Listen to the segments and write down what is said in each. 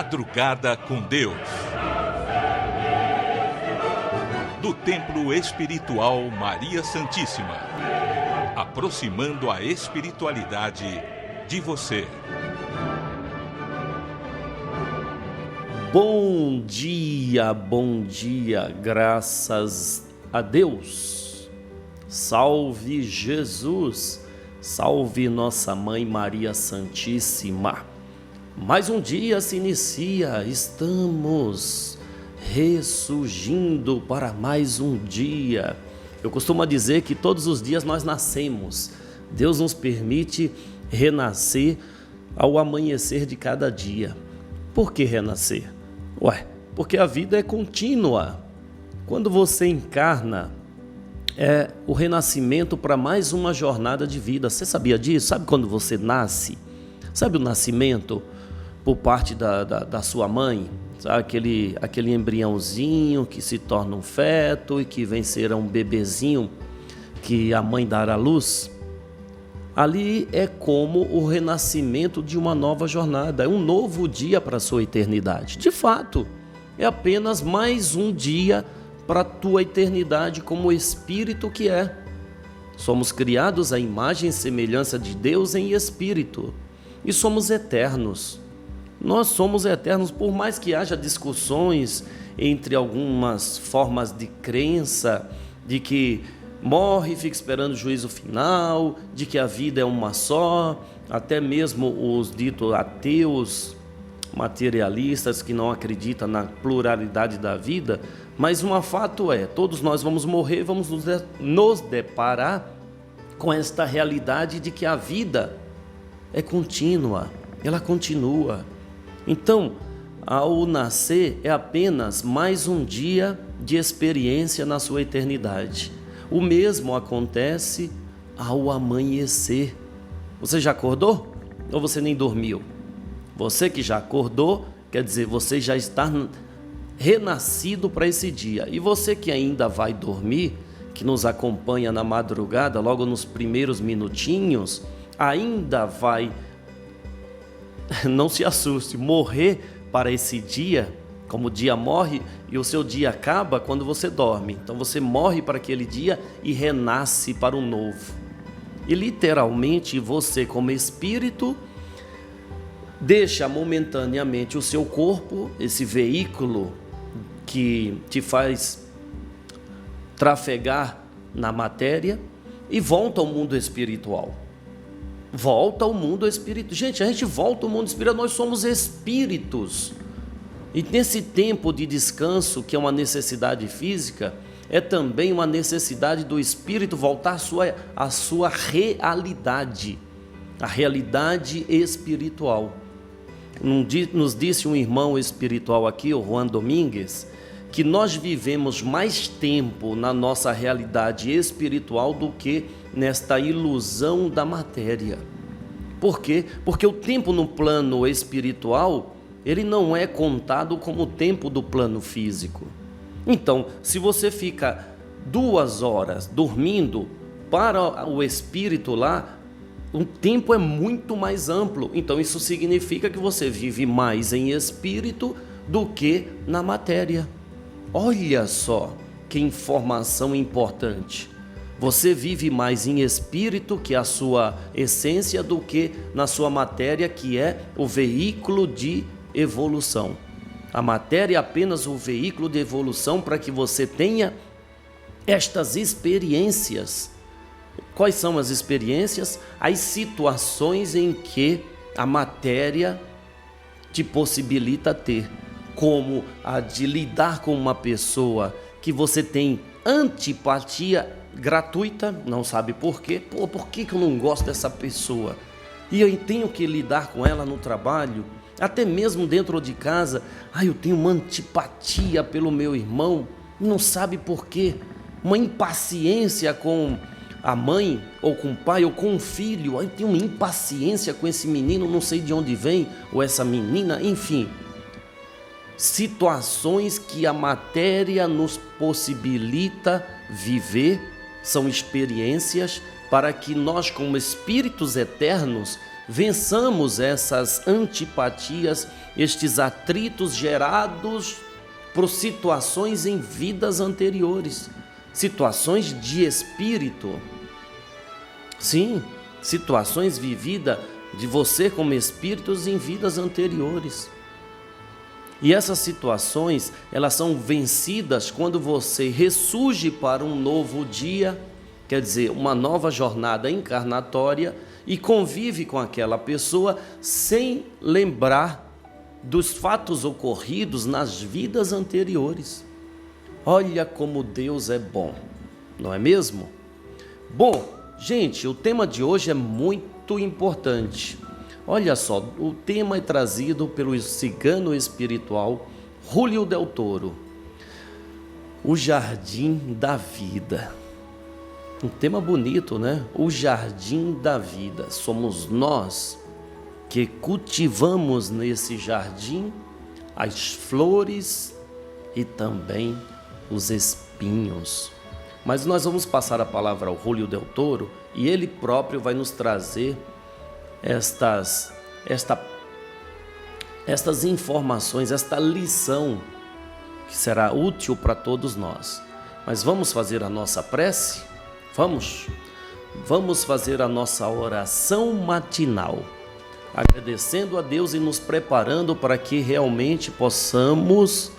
Madrugada com Deus. Do Templo Espiritual Maria Santíssima. Aproximando a espiritualidade de você. Bom dia, graças a Deus. Salve Jesus, salve nossa Mãe Maria Santíssima. Mais um dia se inicia, estamos ressurgindo para mais um dia. Eu costumo dizer que todos os dias nós nascemos. Deus nos permite renascer ao amanhecer de cada dia. Por que renascer? Porque a vida é contínua. Quando você encarna, é o renascimento para mais uma jornada de vida. Você sabia disso? Sabe quando você nasce? Sabe o nascimento por parte da sua mãe? Sabe aquele embriãozinho que se torna um feto e que vem ser um bebezinho que a mãe dará à luz? Ali é como o renascimento de uma nova jornada, é um novo dia para a sua eternidade. De fato, é apenas mais um dia para a tua eternidade como espírito que é. Somos criados à imagem e semelhança de Deus em espírito e somos eternos. Nós somos eternos, por mais que haja discussões entre algumas formas de crença, de que morre e fica esperando o juízo final, de que a vida é uma só, até mesmo os ditos ateus, materialistas que não acreditam na pluralidade da vida, mas um fato é, todos nós vamos morrer, vamos nos deparar com esta realidade de que a vida é contínua, ela continua. Então, ao nascer é apenas mais um dia de experiência na sua eternidade. O mesmo acontece ao amanhecer. Você já acordou? Ou você nem dormiu? Você que já acordou, quer dizer, você já está renascido para esse dia. E você que ainda vai dormir, que nos acompanha na madrugada, logo nos primeiros minutinhos, ainda vai, não se assuste, morrer para esse dia. Como o dia morre e o seu dia acaba quando você dorme. Então você morre para aquele dia e renasce para um novo. E literalmente você, como espírito, deixa momentaneamente o seu corpo, esse veículo que te faz trafegar na matéria, e volta ao mundo espiritual. Volta ao mundo espiritual. Gente, a gente volta ao mundo espiritual, nós somos espíritos. E nesse tempo de descanso, que é uma necessidade física, é também uma necessidade do espírito voltar à sua realidade, a realidade espiritual. Nos disse um irmão espiritual aqui, o Juan Domingues, que nós vivemos mais tempo na nossa realidade espiritual do que nesta ilusão da matéria. Por quê? Porque o tempo no plano espiritual, ele não é contado como o tempo do plano físico. Então, se você fica 2 horas dormindo, para o espírito lá, o tempo é muito mais amplo. Então, isso significa que você vive mais em espírito do que na matéria. Olha só que informação importante. Você vive mais em espírito, que é a sua essência, do que na sua matéria, que é o veículo de evolução. A matéria é apenas o veículo de evolução para que você tenha estas experiências. Quais são as experiências? As situações em que a matéria te possibilita ter, como a de lidar com uma pessoa que você tem antipatia gratuita, não sabe por quê. Por que eu não gosto dessa pessoa? E eu tenho que lidar com ela no trabalho, até mesmo dentro de casa. Eu tenho uma antipatia pelo meu irmão, não sabe por quê. Uma impaciência com a mãe, ou com o pai, ou com o filho. Eu tenho uma impaciência com esse menino, não sei de onde vem, ou essa menina, enfim. Situações que a matéria nos possibilita viver, são experiências para que nós, como espíritos eternos, vençamos essas antipatias, estes atritos gerados por situações em vidas anteriores, situações de espírito. Sim, situações vividas de você como espíritos em vidas anteriores. E essas situações, elas são vencidas quando você ressurge para um novo dia, quer dizer, uma nova jornada encarnatória, e convive com aquela pessoa sem lembrar dos fatos ocorridos nas vidas anteriores. Olha como Deus é bom, não é mesmo? Bom, gente, o tema de hoje é muito importante. Olha só, o tema é trazido pelo cigano espiritual Júlio Del Toro. O jardim da vida. Um tema bonito, né? O jardim da vida. Somos nós que cultivamos nesse jardim as flores e também os espinhos. Mas nós vamos passar a palavra ao Júlio Del Toro e ele próprio vai nos trazer estas informações, esta lição que será útil para todos nós. Mas vamos fazer a nossa prece? Vamos fazer a nossa oração matinal, agradecendo a Deus e nos preparando para que realmente possamos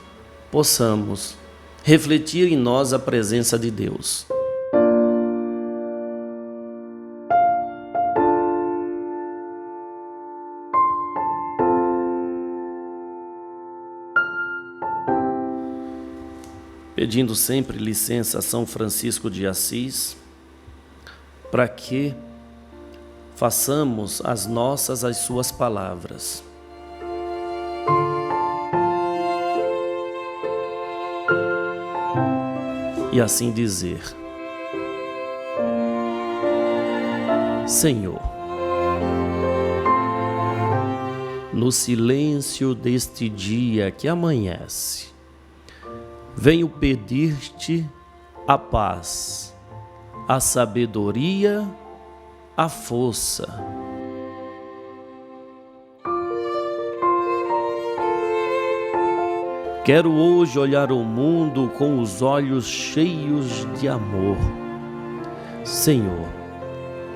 refletir em nós a presença de Deus. Pedindo sempre licença a São Francisco de Assis, para que façamos as suas palavras. E assim dizer: Senhor, no silêncio deste dia que amanhece, venho pedir-te a paz, a sabedoria, a força. Quero hoje olhar o mundo com os olhos cheios de amor. Senhor,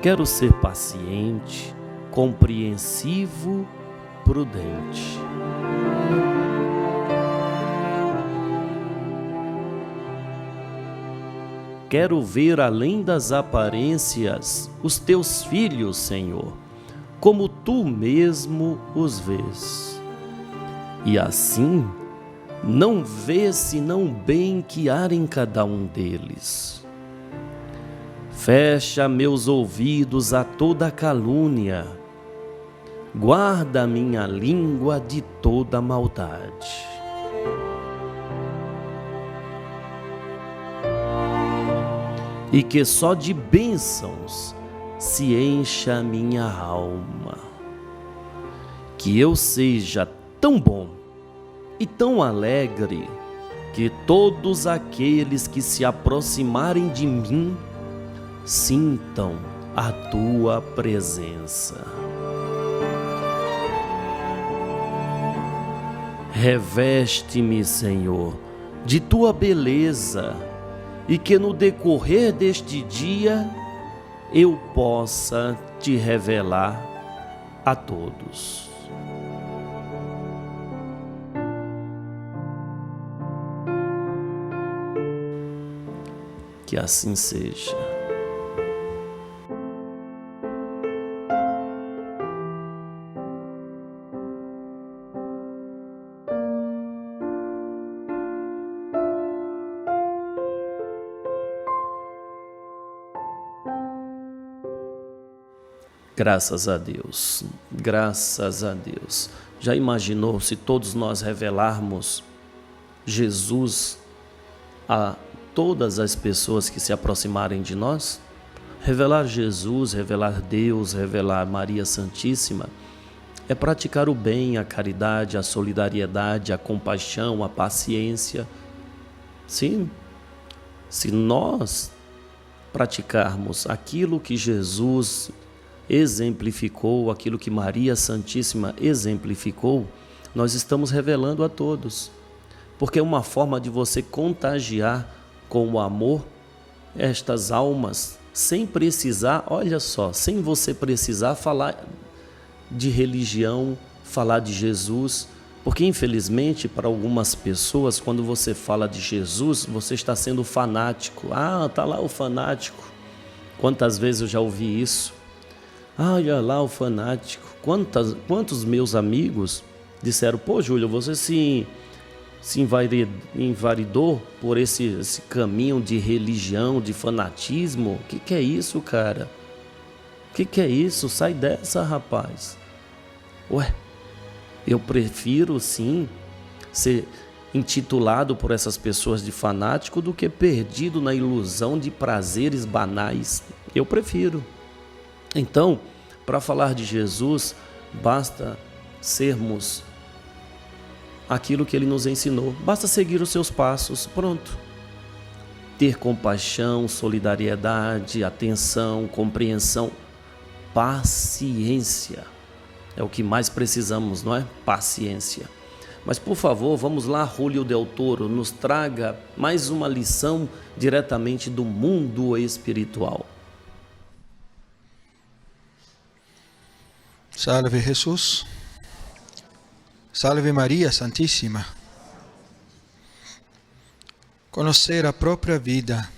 quero ser paciente, compreensivo, prudente. Quero ver além das aparências os teus filhos, Senhor, como tu mesmo os vês. E assim, não vê senão o bem que há em cada um deles. Fecha meus ouvidos a toda calúnia, guarda minha língua de toda maldade. E que só de bênçãos se encha a minha alma. Que eu seja tão bom e tão alegre que todos aqueles que se aproximarem de mim sintam a tua presença. Reveste-me, Senhor, de tua beleza, e que no decorrer deste dia eu possa te revelar a todos. Que assim seja. Graças a Deus, graças a Deus. Já imaginou se todos nós revelarmos Jesus a todas as pessoas que se aproximarem de nós? Revelar Jesus, revelar Deus, revelar Maria Santíssima é praticar o bem, a caridade, a solidariedade, a compaixão, a paciência. Sim, se nós praticarmos aquilo que Jesus exemplificou, aquilo que Maria Santíssima exemplificou, nós estamos revelando a todos. Porque é uma forma de você contagiar com o amor estas almas, sem precisar, olha só, sem você precisar falar de religião, falar de Jesus, porque infelizmente para algumas pessoas, quando você fala de Jesus, você está sendo fanático. Ah, tá lá o fanático. Quantas vezes eu já ouvi isso? Ah, olha lá o fanático. Quantos meus amigos disseram, pô, Júlio, você se envaidou por esse caminho de religião, de fanatismo? O que é isso, cara? O que é isso? Sai dessa, rapaz. Ué, eu prefiro sim ser intitulado por essas pessoas de fanático do que perdido na ilusão de prazeres banais. Eu prefiro. Então, para falar de Jesus, basta sermos aquilo que ele nos ensinou. Basta seguir os seus passos, pronto. Ter compaixão, solidariedade, atenção, compreensão, paciência. É o que mais precisamos, não é? Paciência. Mas, por favor, vamos lá, Julio Del Toro, nos traga mais uma lição diretamente do mundo espiritual. Salve Jesus. Salve Maria Santíssima. Conhecer a própria vida,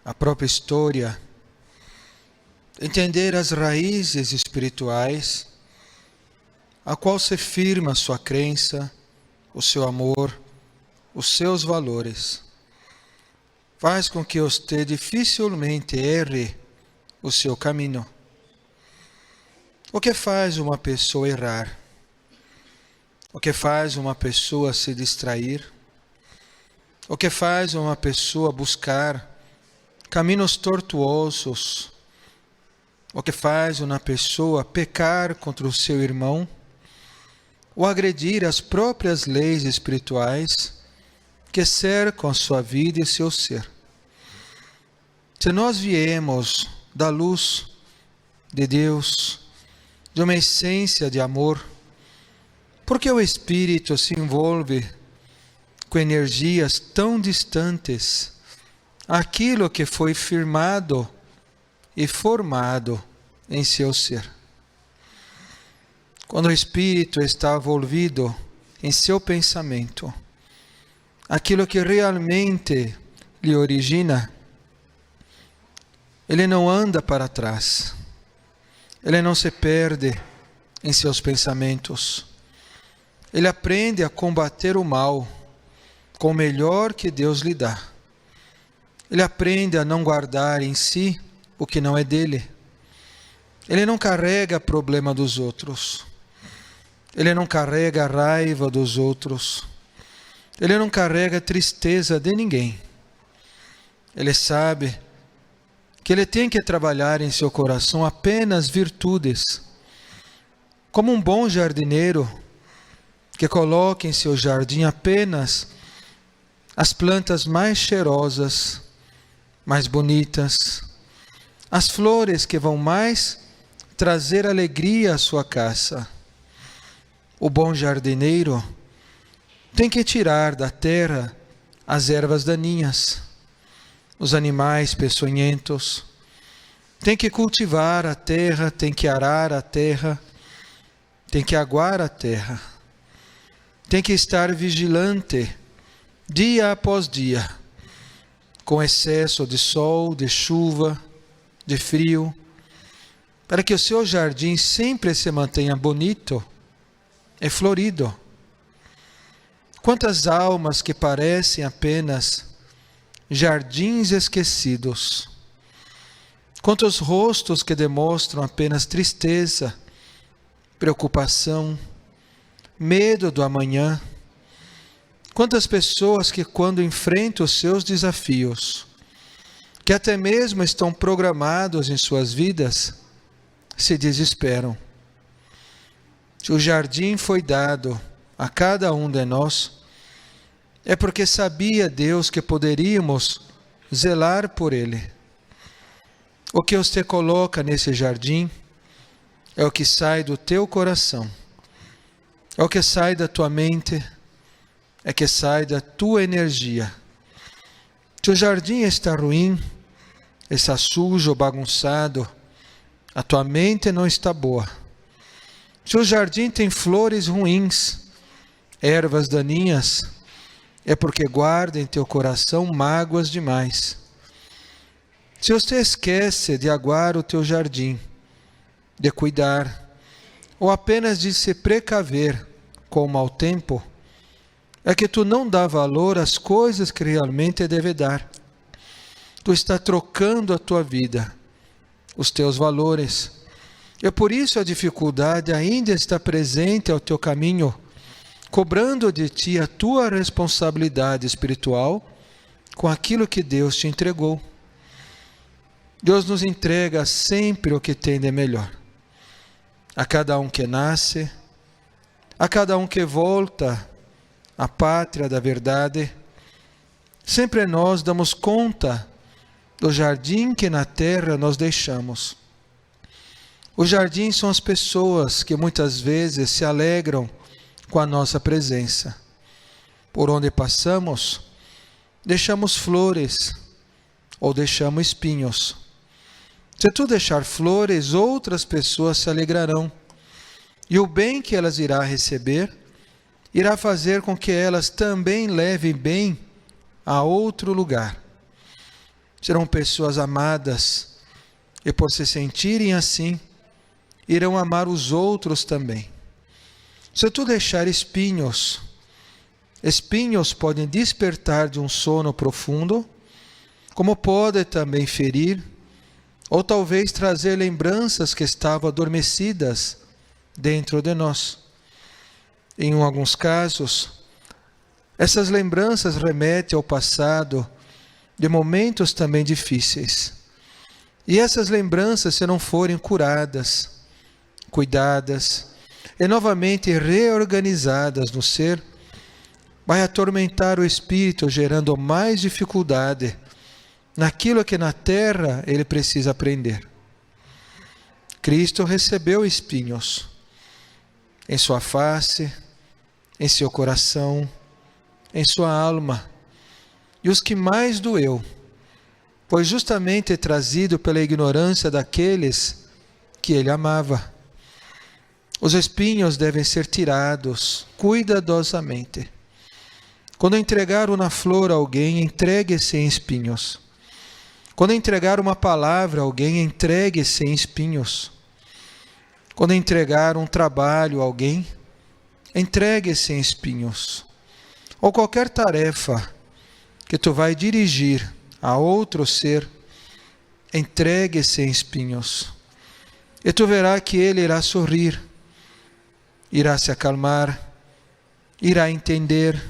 a própria história, entender as raízes espirituais, a qual se firma sua crença, o seu amor, os seus valores, faz com que você dificilmente erre o seu caminho. O que faz uma pessoa errar? O que faz uma pessoa se distrair? O que faz uma pessoa buscar caminhos tortuosos? O que faz uma pessoa pecar contra o seu irmão? Ou agredir as próprias leis espirituais que cercam a sua vida e seu ser? Se nós viemos da luz de Deus, de uma essência de amor, por que o Espírito se envolve com energias tão distantes àquilo que foi firmado e formado em seu ser? Quando o Espírito está envolvido em seu pensamento, aquilo que realmente lhe origina, ele não anda para trás, ele não se perde em seus pensamentos. Ele aprende a combater o mal com o melhor que Deus lhe dá. Ele aprende a não guardar em si o que não é dele. Ele não carrega problema dos outros. Ele não carrega a raiva dos outros. Ele não carrega a tristeza de ninguém. Ele sabe que ele tem que trabalhar em seu coração apenas virtudes. Como um bom jardineiro que coloca em seu jardim apenas as plantas mais cheirosas, mais bonitas, as flores que vão mais trazer alegria à sua casa. O bom jardineiro tem que tirar da terra as ervas daninhas, os animais peçonhentos, tem que cultivar a terra, tem que arar a terra, tem que aguar a terra, tem que estar vigilante dia após dia, com excesso de sol, de chuva, de frio, para que o seu jardim sempre se mantenha bonito e florido. Quantas almas que parecem apenas jardins esquecidos, quantos rostos que demonstram apenas tristeza, preocupação, medo do amanhã. Quantas pessoas que quando enfrentam os seus desafios, que até mesmo estão programados em suas vidas, se desesperam. Se o jardim foi dado a cada um de nós, é porque sabia Deus que poderíamos zelar por ele, O que você coloca nesse jardim é o que sai do teu coração, é o que sai da tua mente, é o que sai da tua energia. Se o jardim está ruim, está sujo, bagunçado, a tua mente não está boa. Se o jardim tem flores ruins, ervas daninhas, é porque guarda em teu coração mágoas demais. Se você esquece de aguar o teu jardim, de cuidar, ou apenas de se precaver com o mau tempo, é que tu não dá valor às coisas que realmente deve dar. Tu está trocando a tua vida, os teus valores. E por isso a dificuldade ainda está presente ao teu caminho, cobrando de ti a tua responsabilidade espiritual com aquilo que Deus te entregou. Deus nos entrega sempre o que tem de melhor. A cada um que nasce, a cada um que volta à pátria da verdade, sempre nós damos conta do jardim que na terra nós deixamos. O jardim são as pessoas que muitas vezes se alegram com a nossa presença. Por onde passamos, deixamos flores ou deixamos espinhos. Se tu deixar flores, outras pessoas se alegrarão. E o bem que elas irão receber, irá fazer com que elas também levem bem a outro lugar. Serão pessoas amadas, e por se sentirem assim, irão amar os outros também. Se tu deixar espinhos, espinhos podem despertar de um sono profundo, como pode também ferir, ou talvez trazer lembranças que estavam adormecidas dentro de nós. Em alguns casos, essas lembranças remetem ao passado de momentos também difíceis. E essas lembranças, se não forem curadas, cuidadas e novamente reorganizadas no ser, vai atormentar o espírito, gerando mais dificuldade naquilo que na terra ele precisa aprender. Cristo recebeu espinhos em sua face, em seu coração, em sua alma. E os que mais doeu, foi justamente trazido pela ignorância daqueles que ele amava. Os espinhos devem ser tirados cuidadosamente. Quando entregar uma flor a alguém, entregue sem espinhos. Quando entregar uma palavra a alguém, entregue sem espinhos. Quando entregar um trabalho a alguém, entregue sem espinhos. Ou qualquer tarefa que tu vai dirigir a outro ser, entregue sem espinhos. E tu verás que ele irá sorrir, irá se acalmar, irá entender,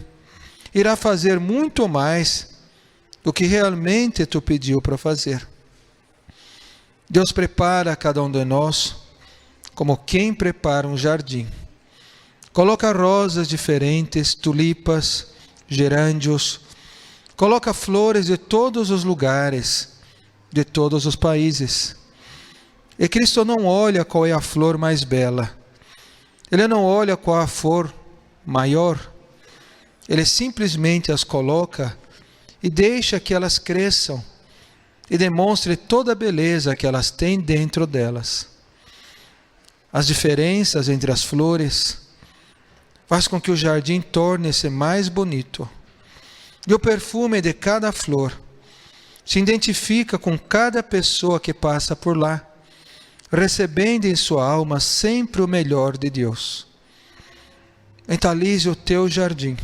irá fazer muito mais do que realmente tu pediu para fazer. Deus prepara cada um de nós como quem prepara um jardim. Coloca rosas diferentes, tulipas, gerândios, coloca flores de todos os lugares, de todos os países. E Cristo não olha qual é a flor mais bela. Ele não olha qual a flor maior. Ele simplesmente as coloca e deixa que elas cresçam e demonstre toda a beleza que elas têm dentro delas. As diferenças entre as flores faz com que o jardim torne-se mais bonito. E o perfume de cada flor se identifica com cada pessoa que passa por lá, recebendo em sua alma sempre o melhor de Deus. Mentalize o teu jardim.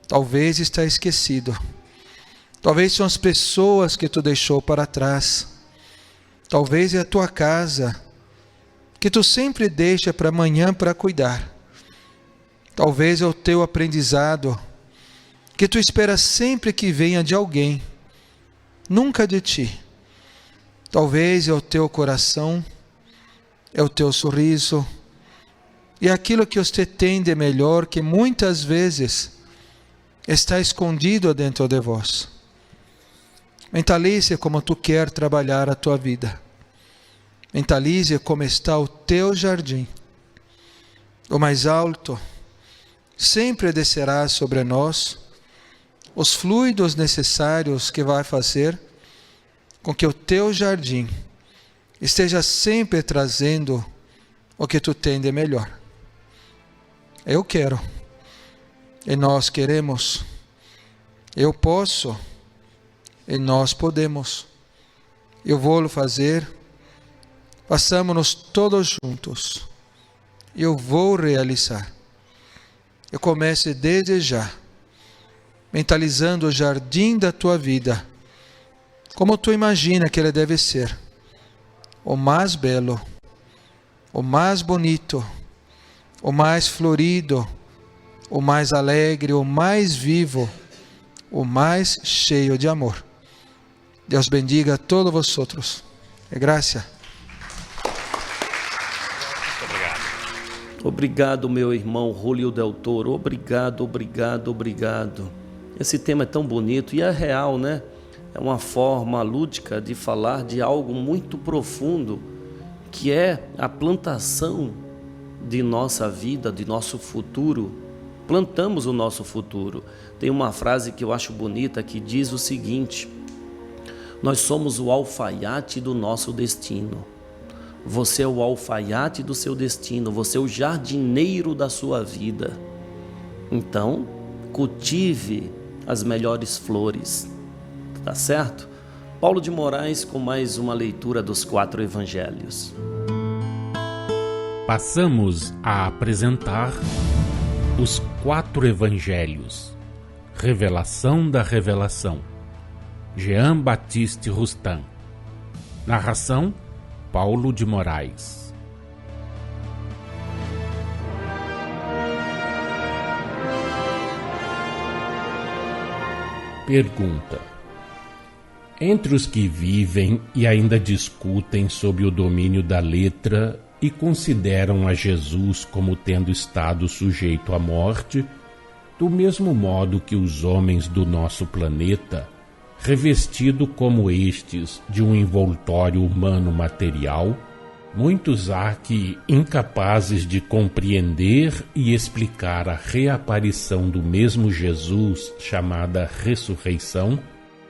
Talvez está esquecido. Talvez são as pessoas que tu deixou para trás. Talvez é a tua casa, que tu sempre deixa para amanhã para cuidar. Talvez é o teu aprendizado, que tu esperas sempre que venha de alguém, nunca de ti. Talvez é o teu coração, é o teu sorriso, e aquilo que você tem de melhor, que muitas vezes está escondido dentro de vós. Mentalize como tu quer trabalhar a tua vida. Mentalize como está o teu jardim. O mais alto sempre descerá sobre nós os fluidos necessários que vai fazer com que o teu jardim esteja sempre trazendo o que tu tem de melhor. Eu quero, e nós queremos, eu posso, e nós podemos. Eu vou fazer, façamos-nos todos juntos. Eu vou realizar. Eu comece desde já, mentalizando o jardim da tua vida, como tu imagina que ele deve ser, o mais belo, o mais bonito, o mais florido, o mais alegre, o mais vivo, o mais cheio de amor. Deus bendiga a todos vosotros. Graça. Obrigado, meu irmão Julio Del Toro. Obrigado, obrigado, obrigado. Esse tema é tão bonito e é real, né? É uma forma lúdica de falar de algo muito profundo, que é a plantação de nossa vida, de nosso futuro. Plantamos o nosso futuro. Tem uma frase que eu acho bonita que diz o seguinte: nós somos o alfaiate do nosso destino. Você é o alfaiate do seu destino, você é o jardineiro da sua vida. Então, cultive as melhores flores, tá certo? Paulo de Moraes com mais uma leitura dos 4 evangelhos. Passamos a apresentar os 4 evangelhos. Revelação da Revelação. Jean-Baptiste Rustin. Narração: Paulo de Moraes. Pergunta: entre os que vivem e ainda discutem sob o domínio da letra e consideram a Jesus como tendo estado sujeito à morte, do mesmo modo que os homens do nosso planeta, revestido como estes de um envoltório humano material, muitos há que, incapazes de compreender e explicar a reaparição do mesmo Jesus, chamada ressurreição,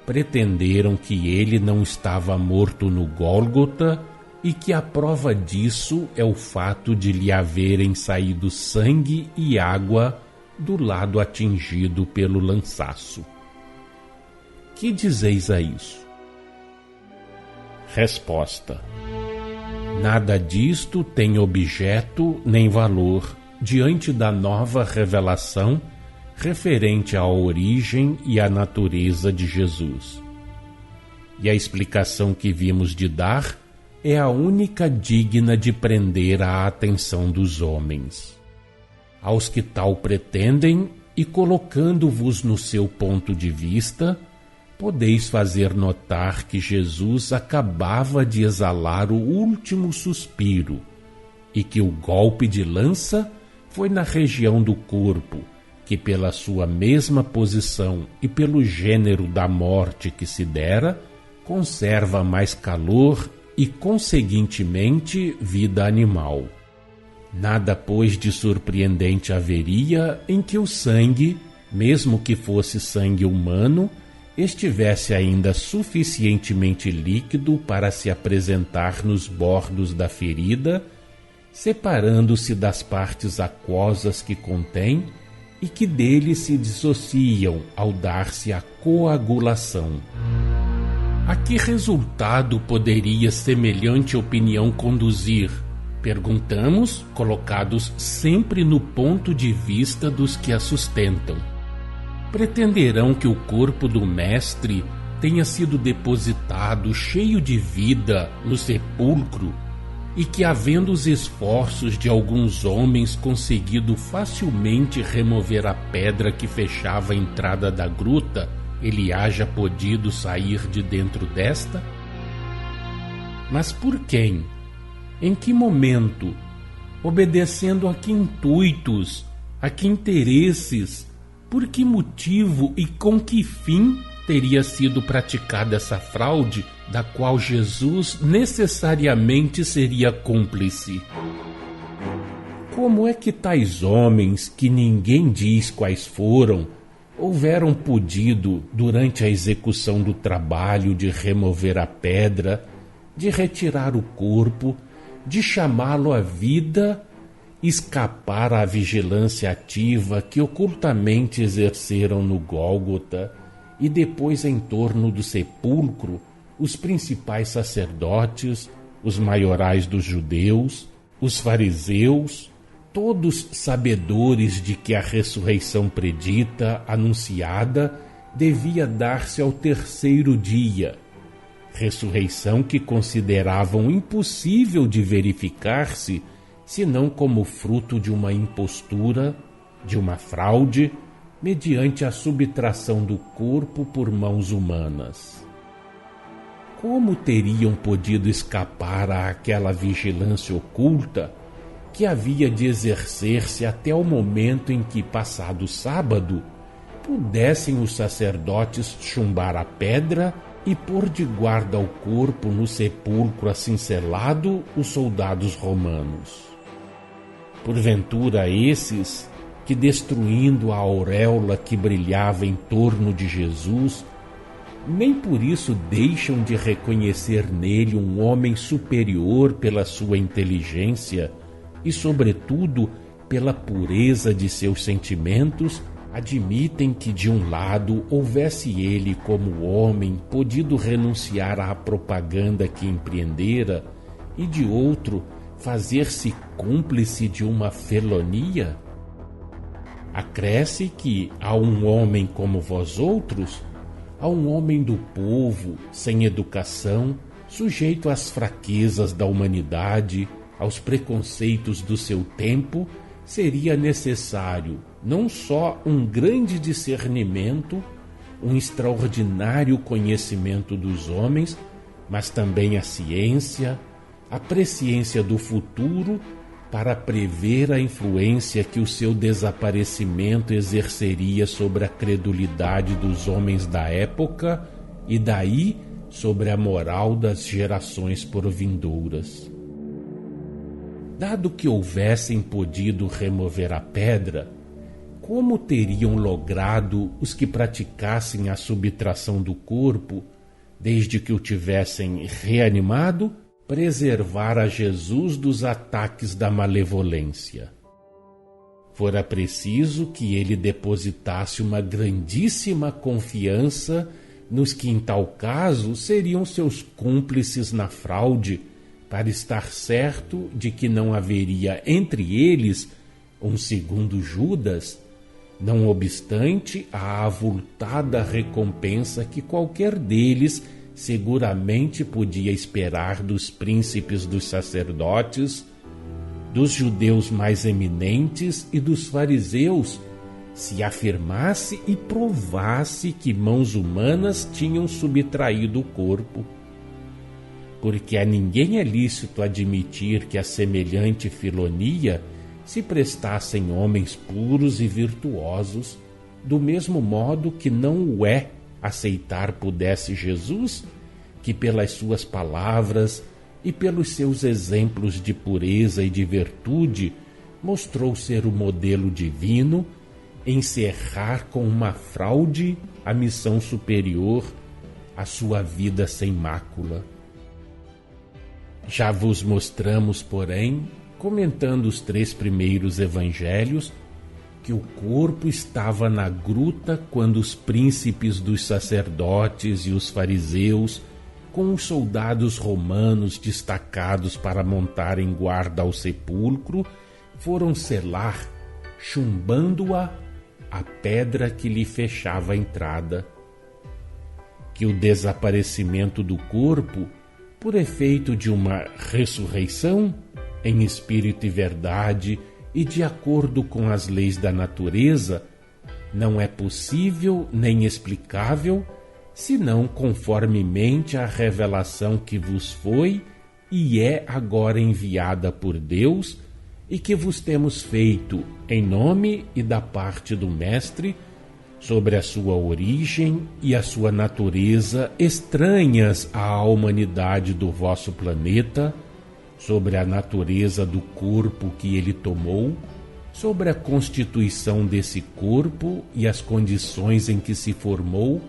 pretenderam que ele não estava morto no Gólgota e que a prova disso é o fato de lhe haverem saído sangue e água do lado atingido pelo lançaço. Que dizeis a isso? Resposta: nada disto tem objeto nem valor diante da nova revelação referente à origem e à natureza de Jesus. E a explicação que vimos de dar é a única digna de prender a atenção dos homens. Aos que tal pretendem, e colocando-vos no seu ponto de vista, podeis fazer notar que Jesus acabava de exalar o último suspiro e que o golpe de lança foi na região do corpo, que pela sua mesma posição e pelo gênero da morte que se dera, conserva mais calor e, conseguintemente, vida animal. Nada, pois, de surpreendente haveria em que o sangue, mesmo que fosse sangue humano, estivesse ainda suficientemente líquido para se apresentar nos bordos da ferida, separando-se das partes aquosas que contém e que dele se dissociam ao dar-se a coagulação. A que resultado poderia semelhante opinião conduzir? Perguntamos, colocados sempre no ponto de vista dos que a sustentam. Pretenderão que o corpo do Mestre tenha sido depositado cheio de vida no sepulcro e que, havendo os esforços de alguns homens conseguido facilmente remover a pedra que fechava a entrada da gruta, ele haja podido sair de dentro desta? Mas por quem? Em que momento? Obedecendo a que intuitos? A que interesses? Por que motivo e com que fim teria sido praticada essa fraude da qual Jesus necessariamente seria cúmplice. Como é que tais homens, que ninguém diz quais foram, houveram podido, durante a execução do trabalho de remover a pedra, de retirar o corpo, de chamá-lo à vida, escapar à vigilância ativa que ocultamente exerceram no Gólgota e depois em torno do sepulcro os principais sacerdotes, os maiorais dos judeus, os fariseus, todos sabedores de que a ressurreição predita, anunciada, devia dar-se ao terceiro dia, ressurreição que consideravam impossível de verificar-se, senão como fruto de uma impostura, de uma fraude, mediante a subtração do corpo por mãos humanas. Como teriam podido escapar àquela vigilância oculta que havia de exercer-se até o momento em que, passado o sábado, pudessem os sacerdotes chumbar a pedra e pôr de guarda ao corpo no sepulcro assim selado os soldados romanos? Porventura esses, que destruindo a auréola que brilhava em torno de Jesus, nem por isso deixam de reconhecer nele um homem superior pela sua inteligência e, sobretudo, pela pureza de seus sentimentos, admitem que, de um lado, houvesse ele, como homem, podido renunciar à propaganda que empreendera e, de outro, fazer-se cúmplice de uma felonia? Acresce que, a um homem como vós outros, a um homem do povo, sem educação, sujeito às fraquezas da humanidade, aos preconceitos do seu tempo, seria necessário não só um grande discernimento, um extraordinário conhecimento dos homens, mas também a ciência, a presciência do futuro, para prever a influência que o seu desaparecimento exerceria sobre a credulidade dos homens da época e daí sobre a moral das gerações por vindouras. Dado que houvessem podido remover a pedra, como teriam logrado os que praticassem a subtração do corpo, desde que o tivessem reanimado, preservar a Jesus dos ataques da malevolência? Fora preciso que ele depositasse uma grandíssima confiança nos que, em tal caso, seriam seus cúmplices na fraude, para estar certo de que não haveria entre eles um segundo Judas, não obstante a avultada recompensa que qualquer deles seguramente podia esperar dos príncipes dos sacerdotes, dos judeus mais eminentes e dos fariseus, se afirmasse e provasse que mãos humanas tinham subtraído o corpo. Porque a ninguém é lícito admitir que a semelhante filonia se prestassem homens puros e virtuosos, do mesmo modo que não o é aceitar pudesse Jesus, que pelas suas palavras e pelos seus exemplos de pureza e de virtude mostrou ser o modelo divino, encerrar com uma fraude a missão superior, a sua vida sem mácula. Já vos mostramos, porém, comentando os 3 primeiros evangelhos, que o corpo estava na gruta quando os príncipes dos sacerdotes e os fariseus, com os soldados romanos destacados para montarem guarda ao sepulcro, foram selar, chumbando-a, a pedra que lhe fechava a entrada. Que o desaparecimento do corpo, por efeito de uma ressurreição, em espírito e verdade e de acordo com as leis da natureza, não é possível nem explicável, senão conformemente à revelação que vos foi e é agora enviada por Deus e que vos temos feito em nome e da parte do Mestre, sobre a sua origem e a sua natureza estranhas à humanidade do vosso planeta, sobre a natureza do corpo que ele tomou, sobre a constituição desse corpo e as condições em que se formou,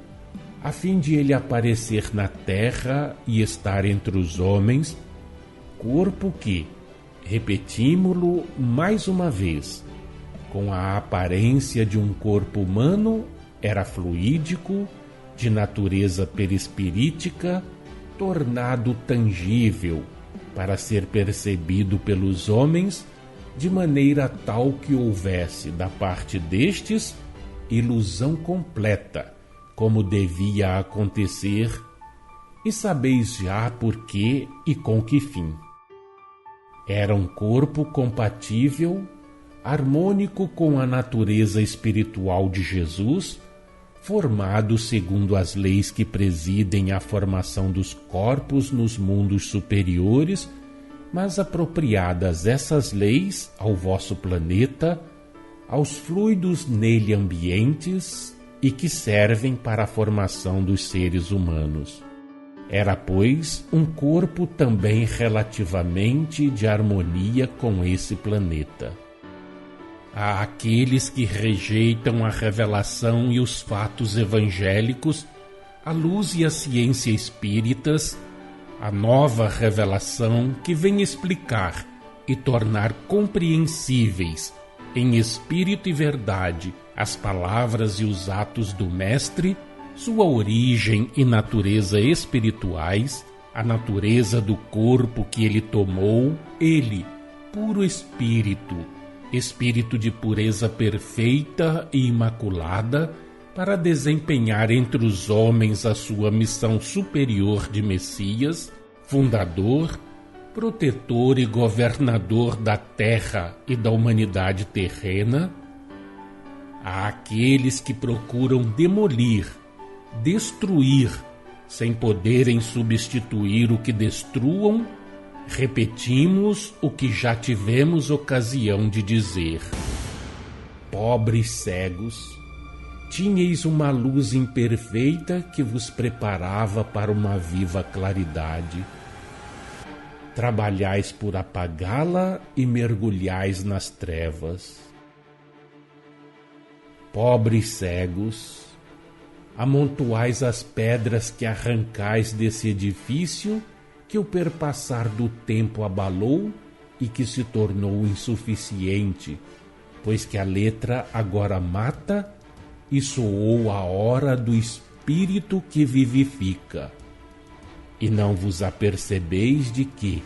a fim de ele aparecer na terra e estar entre os homens, corpo que, repetimos-lo mais uma vez, com a aparência de um corpo humano, era fluídico, de natureza perispirítica, tornado tangível, para ser percebido pelos homens, de maneira tal que houvesse, da parte destes, ilusão completa, como devia acontecer, e sabeis já por que e com que fim. Era um corpo compatível, harmônico com a natureza espiritual de Jesus, formado segundo as leis que presidem a formação dos corpos nos mundos superiores, mas apropriadas essas leis ao vosso planeta, aos fluidos nele ambientes e que servem para a formação dos seres humanos. Era, pois, um corpo também relativamente de harmonia com esse planeta. Há aqueles que rejeitam a revelação e os fatos evangélicos, a luz e a ciência espíritas, a nova revelação que vem explicar e tornar compreensíveis, em espírito e verdade, as palavras e os atos do Mestre, sua origem e natureza espirituais, a natureza do corpo que ele tomou, ele, puro espírito, espírito de pureza perfeita e imaculada, para desempenhar entre os homens a sua missão superior de Messias, fundador, protetor e governador da terra e da humanidade terrena. Há aqueles que procuram demolir, destruir, sem poderem substituir o que destruam. Repetimos o que já tivemos ocasião de dizer. Pobres cegos, tinhais uma luz imperfeita que vos preparava para uma viva claridade. Trabalhais por apagá-la e mergulhais nas trevas. Pobres cegos, amontoais as pedras que arrancais desse edifício que o perpassar do tempo abalou e que se tornou insuficiente, pois que a letra agora mata e soou a hora do Espírito que vivifica. E não vos apercebeis de que,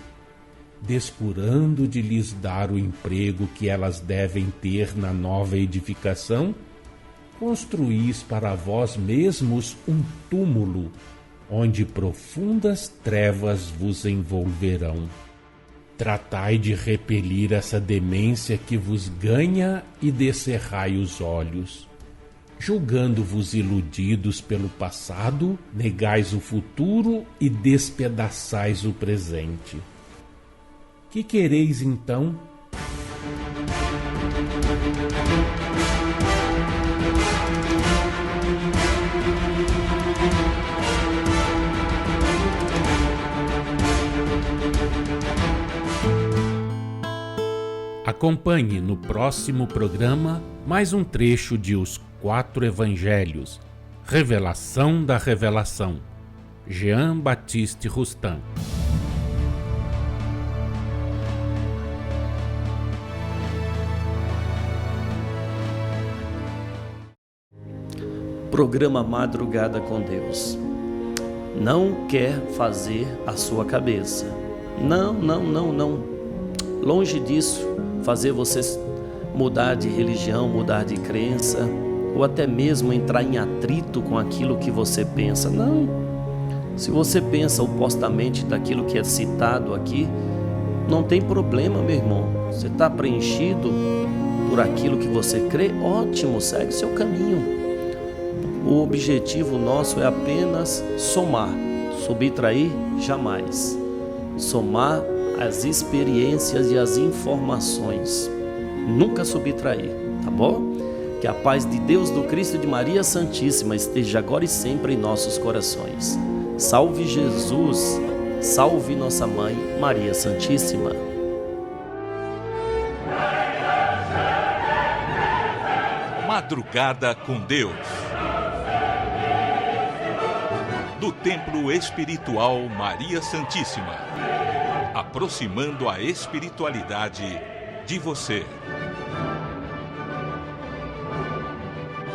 descurando de lhes dar o emprego que elas devem ter na nova edificação, construís para vós mesmos um túmulo, onde profundas trevas vos envolverão. Tratai de repelir essa demência que vos ganha e descerrai os olhos. Julgando-vos iludidos pelo passado, negais o futuro e despedaçais o presente. Que quereis então? Acompanhe no próximo programa mais um trecho de Os 4 Evangelhos, Revelação da Revelação, Jean Baptiste Rustin. Programa Madrugada com Deus. Não quer fazer a sua cabeça. Não. Longe disso, fazer você mudar de religião, mudar de crença, ou até mesmo entrar em atrito com aquilo que você pensa. Não. Se você pensa opostamente daquilo que é citado aqui, não tem problema, meu irmão. Você está preenchido por aquilo que você crê, ótimo, segue seu caminho. O objetivo nosso é apenas somar, subtrair jamais. Somar as experiências e as informações, nunca subtrair, tá bom? Que a paz de Deus, do Cristo e de Maria Santíssima esteja agora e sempre em nossos corações. Salve Jesus, salve nossa Mãe Maria Santíssima. Madrugada com Deus. Do Templo Espiritual Maria Santíssima. Aproximando a espiritualidade de você.